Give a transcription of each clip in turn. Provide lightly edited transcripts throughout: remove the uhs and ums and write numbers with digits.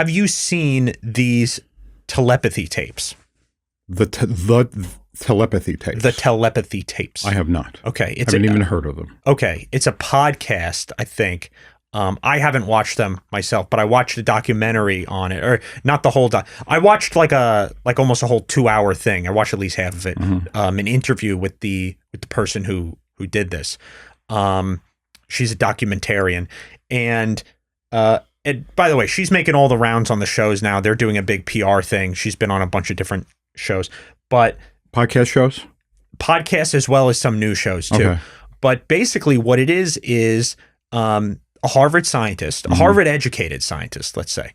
have you seen these telepathy tapes? The telepathy tapes. The telepathy tapes. I have not. Okay. I haven't even heard of them. Okay. It's a podcast, I think. I haven't watched them myself, but I watched a documentary on it, or not the whole I watched like almost a whole 2-hour thing. I watched at least half of it. An interview with the person who did this. She's a documentarian, and by the way, she's making all the rounds on the shows now. They're doing a big PR thing. She's been on a bunch of different shows, but podcast shows, podcasts as well as some news shows too. Okay. But basically, what it is a Harvard scientist, a Harvard educated scientist, let's say,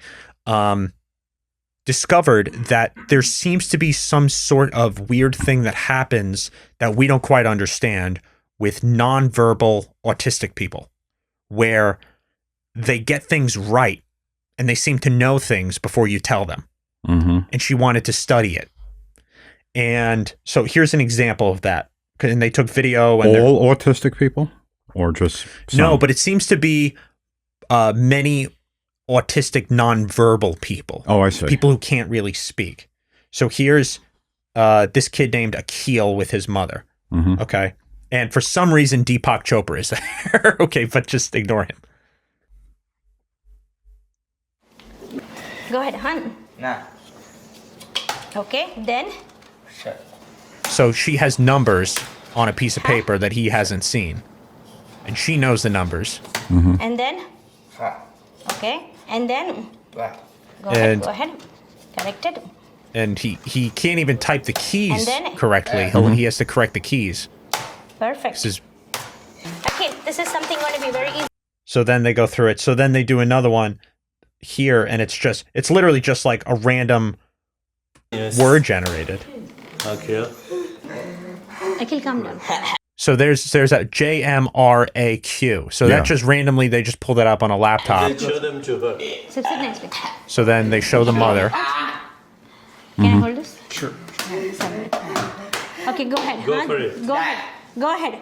discovered that there seems to be some sort of weird thing that happens that we don't quite understand with nonverbal autistic people, where they get things right and they seem to know things before you tell them. And she wanted to study it. And so here's an example of that. And they took video. And all autistic people? Or just some? No, but it seems to be many autistic nonverbal people. Oh, I see. People who can't really speak. So here's this kid named Akil with his mother. Okay. And for some reason, Deepak Chopra is there. Okay, but just ignore him. Go ahead, hon. Nah. Okay, then? Sure. So she has numbers on a piece of paper that he hasn't seen. And she knows the numbers. And then? Ha. Okay, and then? Bah. Go ahead, And- go ahead. Corrected. And he can't even type the keys And then- correctly. He has to correct the keys. Perfect. This is Okay, this is something going to be very easy. So then they go through it. So then they do another one here, and it's literally just like a random word generated. Okay. Akil, calm down. So there's a JMRAQ. So Yeah. that just randomly, they just pull that up on a laptop. Show them to her. Sit nicely. So then they show the mother. Can I hold this? Sure. Okay, go ahead. Go hon. for it. Go ahead. Go ahead.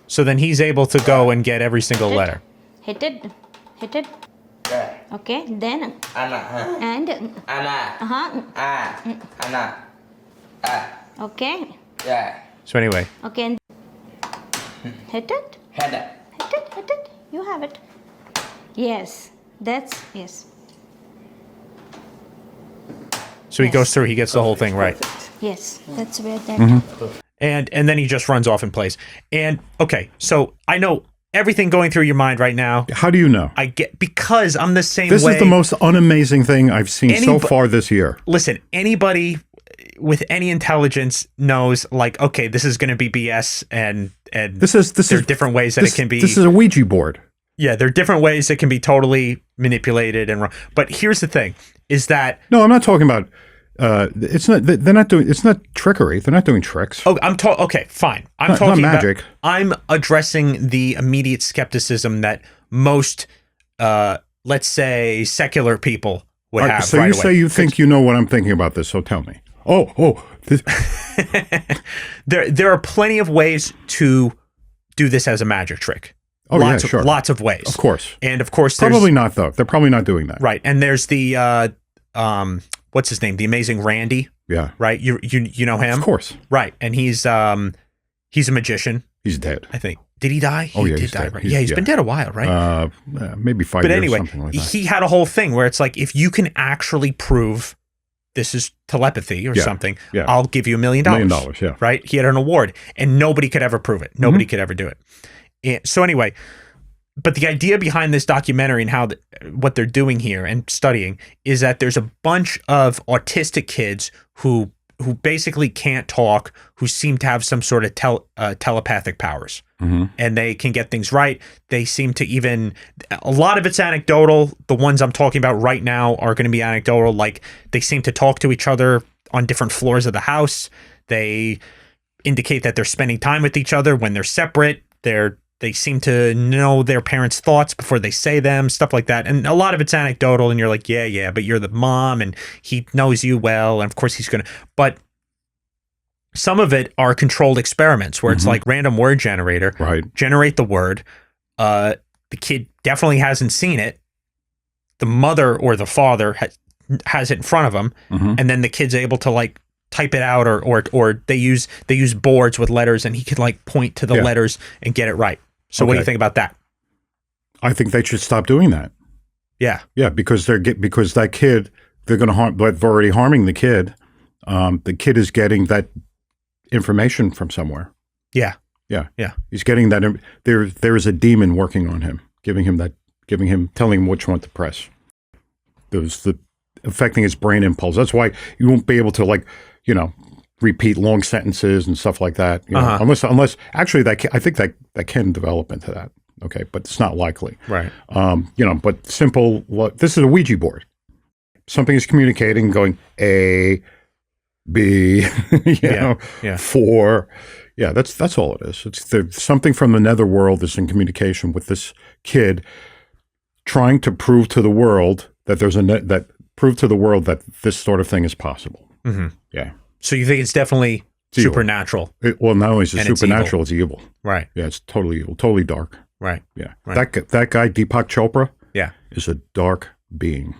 So then he's able to go and get every single letter. Hit it. Hit it. Yeah. Okay, then. Anna. Huh? And. Anna. Uh-huh. Ah. Anna. Ah. Okay. Yeah. So anyway, Okay. And hit it. Head. Hit it. Hit it. You have it. Yes. Yes. so he goes through, he gets the whole thing right. Yes. That's where that. And then he just runs off and plays. And okay, so I know everything going through your mind right now. How do you know? I get, because I'm the same This way. is the most unamazing thing I've seen so far this year. Listen, anybody with any intelligence knows, like, okay, this is going to be BS, and there are different ways that it can be. This is a Ouija board. Yeah, there are different ways it can be totally manipulated and wrong. But here's the thing: is that No, I'm not talking about. It's not. They're not doing. It's not trickery. They're not doing tricks. oh, okay, fine. I'm Not talking magic. about. I'm addressing the immediate skepticism that most, let's say, secular people would All right, have. so right you away. say you think you know what I'm thinking about this. So tell me. This, there are plenty of ways to do this as a magic trick. Oh, yeah, sure. Lots of ways. of course. And of course, there's, Probably not though. They're probably not doing that. right. And there's the what's his name? The Amazing Randy, Yeah. right? You know him? Of course. Right. And he's a magician, He's dead. I think. Did he die? Oh, He yeah, did he's die, dead. right? He's- Yeah, he's yeah. been dead a while, right? Maybe 5 But years, anyway, something like that. he had a whole thing where it's like, if you can actually prove this is telepathy or Yeah, something, yeah. I'll give you $1 million. $1 million, yeah. Right? He had an award, and nobody could ever prove it. Nobody could ever do it. And so anyway, but the idea behind this documentary and how what they're doing here and studying is that there's a bunch of autistic kids who basically can't talk, who seem to have some sort of telepathic powers. And they can get things right. They seem to even, a lot of it's anecdotal. The ones I'm talking about right now are going to be anecdotal. Like, they seem to talk to each other on different floors of the house. They indicate that they're spending time with each other when they're separate. They seem to know their parents' thoughts before they say them, stuff like that. And a lot of it's anecdotal, and you're like, yeah, but you're the mom, and he knows you well, and of course he's going to, but some of it are controlled experiments where it's like random word generator, Right. generate the word. The kid definitely hasn't seen it. the mother or the father has it in front of them, and then the kid's able to like type it out, or they use boards with letters, and he could like point to the letters and get it right. So what do you think about that? I think they should stop doing that. Yeah. Yeah, because that kid, they're going to harm. They're already harming the kid. The kid is getting that information from somewhere. Yeah. Yeah. Yeah. He's getting that. There is a demon working on him, telling him which one to press. There's affecting his brain impulse. That's why you won't be able to, like, repeat long sentences and stuff like that. Unless actually I think that can develop into that. Okay, but it's not likely. Right. But simple. This is a Ouija board. Something is communicating, going A, B, four. Yeah, that's all it is. It's something from the netherworld is in communication with this kid, trying to prove to the world that that this sort of thing is possible. Mm-hmm. Yeah. So you think it's definitely supernatural? Well, not only is it supernatural, it's evil. Right. Yeah, it's totally evil, totally dark. Right. Yeah. Right. That guy Deepak Chopra. Yeah. Is a dark being,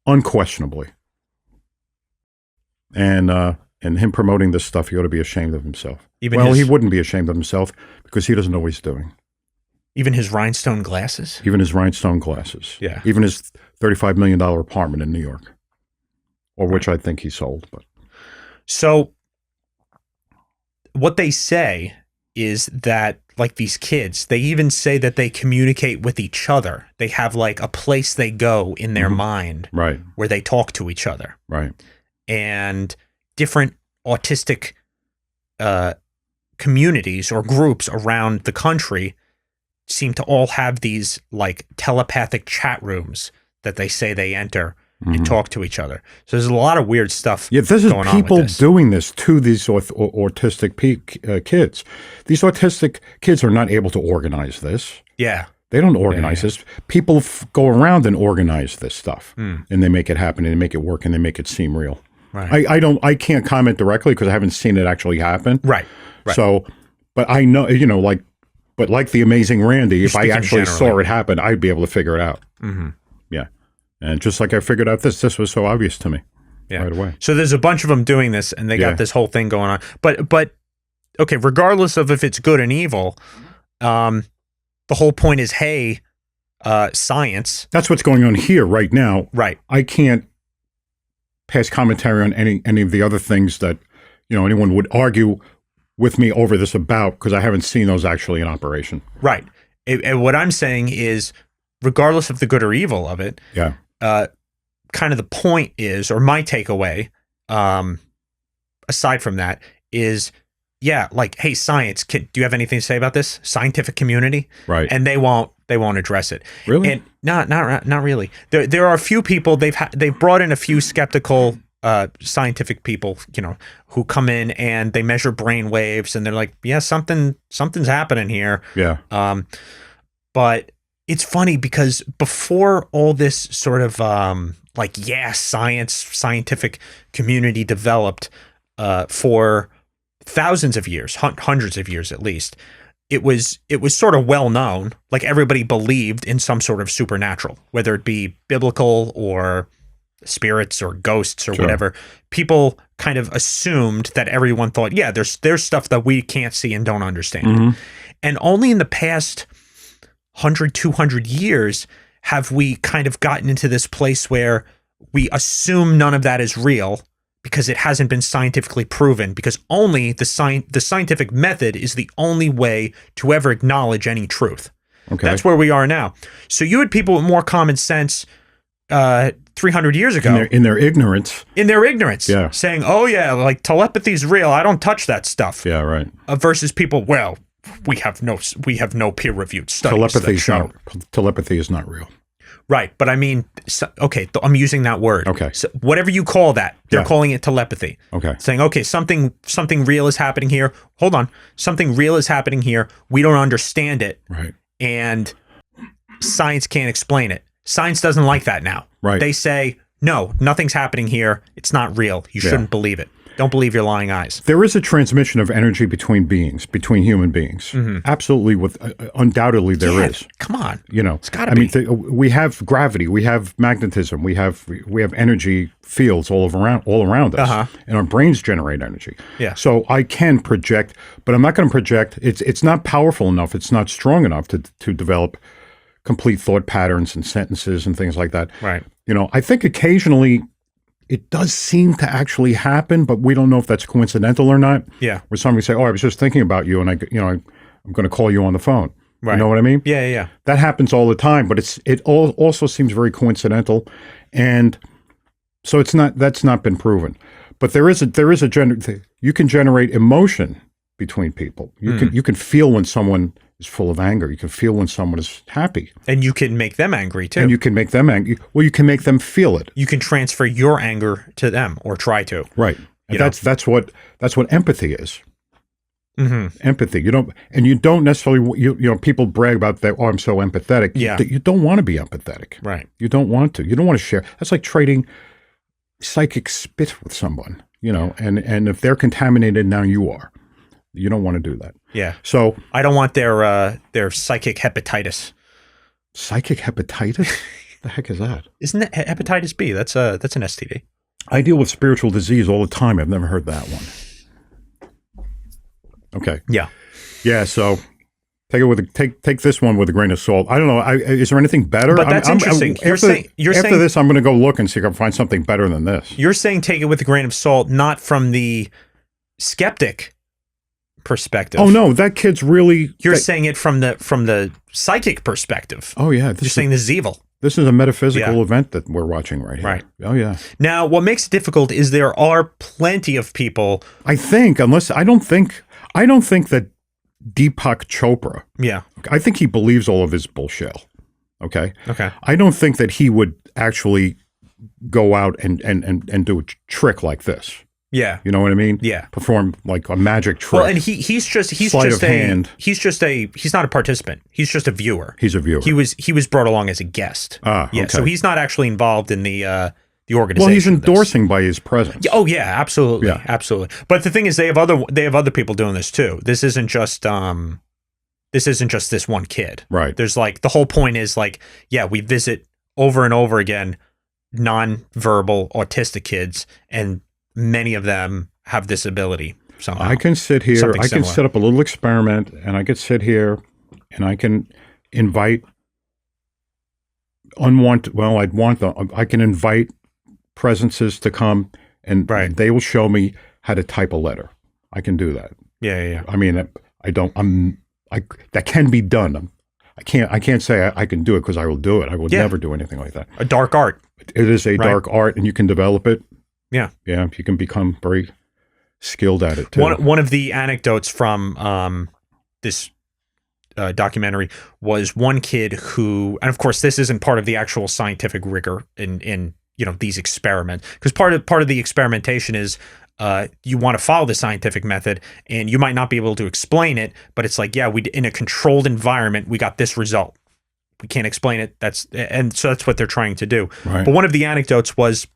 unquestionably. And him promoting this stuff, he ought to be ashamed of himself. He wouldn't be ashamed of himself because he doesn't know what he's doing. Even his rhinestone glasses? Even his rhinestone glasses. Yeah. Even his $35 million apartment in New York, or which I think he sold. But so what they say is that, like, these kids, they even say that they communicate with each other. They have like a place they go in their mind, right, where they talk to each other. Right. And different autistic communities or groups around the country seem to all have these like telepathic chat rooms that they say they enter and talk to each other. So there's a lot of weird stuff. Yeah, this is going people on with this. doing this to these autistic kids. These autistic kids are not able to organize this. Yeah. They don't organize this. People go around and organize this stuff, and they make it happen, and they make it work, and they make it seem real. Right. I can't comment directly because I haven't seen it actually happen. Right. Right. So, but I know, but like the Amazing Randy, if I actually saw it happen, I'd be able to figure it out. Mm-hmm. Yeah. And just like I figured out this was so obvious to me right away. So there's a bunch of them doing this, and they got this whole thing going on. But okay, regardless of if it's good and evil, the whole point is, hey, science. That's what's going on here right now. Right. I can't pass commentary on any of the other things that anyone would argue with me over this about, because I haven't seen those actually in operation. Right. And what I'm saying is, regardless of the good or evil of it, kind of the point is, or my takeaway, aside from that, is, like, hey, science, do you have anything to say about this? Scientific community? Right. And they won't address it. Really? And not really. There are a few people, they've brought in a few skeptical scientific people, who come in and they measure brain waves, and they're like, yeah, something's happening here. Yeah. But it's funny because before all this sort of scientific community developed, for thousands of years, hundreds of years at least, it was sort of well known, like everybody believed in some sort of supernatural, whether it be biblical or spirits or ghosts or whatever. People kind of assumed that everyone thought, there's stuff that we can't see and don't understand. And only in the past 100, 200 years have we kind of gotten into this place where we assume none of that is real because it hasn't been scientifically proven, because only the scientific method is the only way to ever acknowledge any truth. Okay. That's where we are now. So you had people with more common sense 300 years ago. In their ignorance. Yeah. Saying, oh yeah, like telepathy's real. I don't touch that stuff. Yeah, right. Versus people, well, we have no peer-reviewed studies. Telepathy is not real. Right, but I mean, I'm using that word. Okay. So whatever you call that, they're calling it telepathy. Okay. Saying, okay, something real is happening here. Hold on. Something real is happening here. We don't understand it. Right. And science can't explain it. Science doesn't like that now. Right. They say, no, nothing's happening here. It's not real. You shouldn't believe it. Don't believe your lying eyes. There is a transmission of energy between beings, between human beings. Absolutely, with undoubtedly there is. Come on. It's got to be. We have gravity, we have magnetism, we have energy fields all around us, and our brains generate energy. Yeah. So I can project, but I'm not going to project. It's not powerful enough. It's not strong enough to develop complete thought patterns and sentences and things like that. Right. I think occasionally it does seem to actually happen, but we don't know if that's coincidental or not. Yeah. Where somebody say, "Oh, I was just thinking about you, and I'm going to call you on the phone." Right. You know what I mean? Yeah. That happens all the time, but it also seems very coincidental, and so that's not been proven. But there is a you can generate emotion between people. You can feel when someone is full of anger. You can feel when someone is happy. And you can make them angry too. And you can make them angry. Well, you can make them feel it. You can transfer your anger to them, or try to. Right. And that's what empathy is. Empathy. You don't necessarily, people brag about that, oh, I'm so empathetic. Yeah. You don't want to be empathetic. Right. You don't want to. You don't want to share. That's like trading psychic spit with someone, and if they're contaminated, now you are. You don't want to do that. Yeah. So I don't want their psychic hepatitis. Psychic hepatitis? The heck is that? Isn't that hepatitis B? That's an STD. I deal with spiritual disease all the time. I've never heard that one. Okay. Yeah. Yeah. So take this one with a grain of salt. I don't know. Is there anything better? But that's interesting. You're saying after this, I'm going to go look and see if I can find something better than this. You're saying take it with a grain of salt, not from the skeptic perspective. Oh no, that kid's really. You're saying it from the psychic perspective. Oh yeah, you're saying this is evil. This is a metaphysical event that we're watching right here. Right. Oh yeah. Now, what makes it difficult is there are plenty of people. I don't think that Deepak Chopra. Yeah. I think he believes all of his bullshit. Okay. Okay. I don't think that he would actually go out and do a trick like this. Yeah. You know what I mean? Yeah. Perform like a magic trick. Well, and he's not a participant. He's just a viewer. He's a viewer. He was brought along as a guest. Yeah. Okay. So he's not actually involved in the organization. Well, he's endorsing by his presence. Oh yeah, absolutely. Yeah. Absolutely. But the thing is they have other people doing this too. This isn't just this one kid. Right. There's the whole point is we visit over and over again non-verbal autistic kids, and many of them have this ability somehow. I can sit here, I can set up a little experiment, and I could sit here and I can invite I can invite presences to come, and they will show me how to type a letter. I can do that. Yeah. I mean, that can be done. I can't say I can do it because I will do it. I will never do anything like that. A dark art. It is a dark art, and you can develop it. Yeah. Yeah. You can become very skilled at it too. One of the anecdotes from this documentary was one kid who, and of course this isn't part of the actual scientific rigor in these experiments, because part of the experimentation is you want to follow the scientific method, and you might not be able to explain it, but it's we in a controlled environment we got this result. We can't explain it. So that's what they're trying to do. Right. But one of the anecdotes was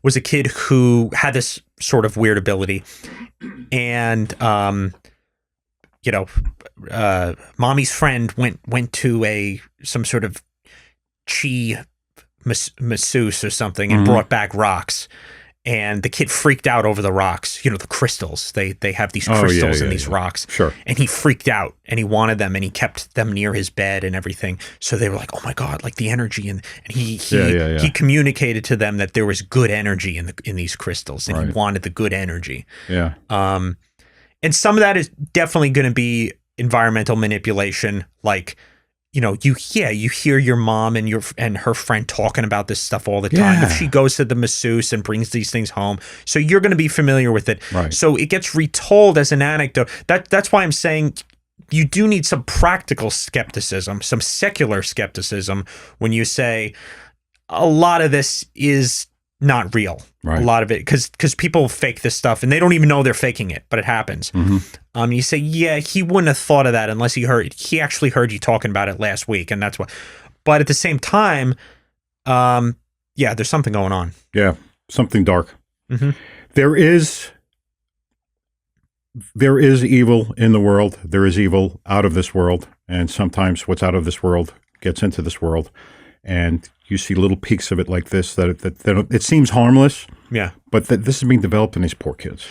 a kid who had this sort of weird ability, and mommy's friend went to some sort of chi masseuse or something and brought back rocks, and the kid freaked out over the rocks. The crystals. They have these crystals in these rocks. Sure. And he freaked out, and he wanted them, and he kept them near his bed and everything. So they were like, "Oh my God!" Like the energy, and he communicated to them that there was good energy in these crystals, and he wanted the good energy. Yeah. And some of that is definitely going to be environmental manipulation, you hear your mom and her friend talking about this stuff all the time. Yeah. If she goes to the masseuse and brings these things home, so you're going to be familiar with it. Right. So it gets retold as an anecdote. That's why I'm saying you do need some practical skepticism, some secular skepticism, when you say a lot of this is not real. Right. A lot of it, because people fake this stuff and they don't even know they're faking it, but it happens. Mm-hmm. You say, yeah, he wouldn't have thought of that unless he actually heard you talking about it last week, and that's why. But at the same time, there's something going on. Yeah, something dark. Mm-hmm. There is evil in the world. There is evil out of this world. And sometimes what's out of this world gets into this world. And you see little peaks of it like this, that it seems harmless. Yeah. But this is being developed in these poor kids.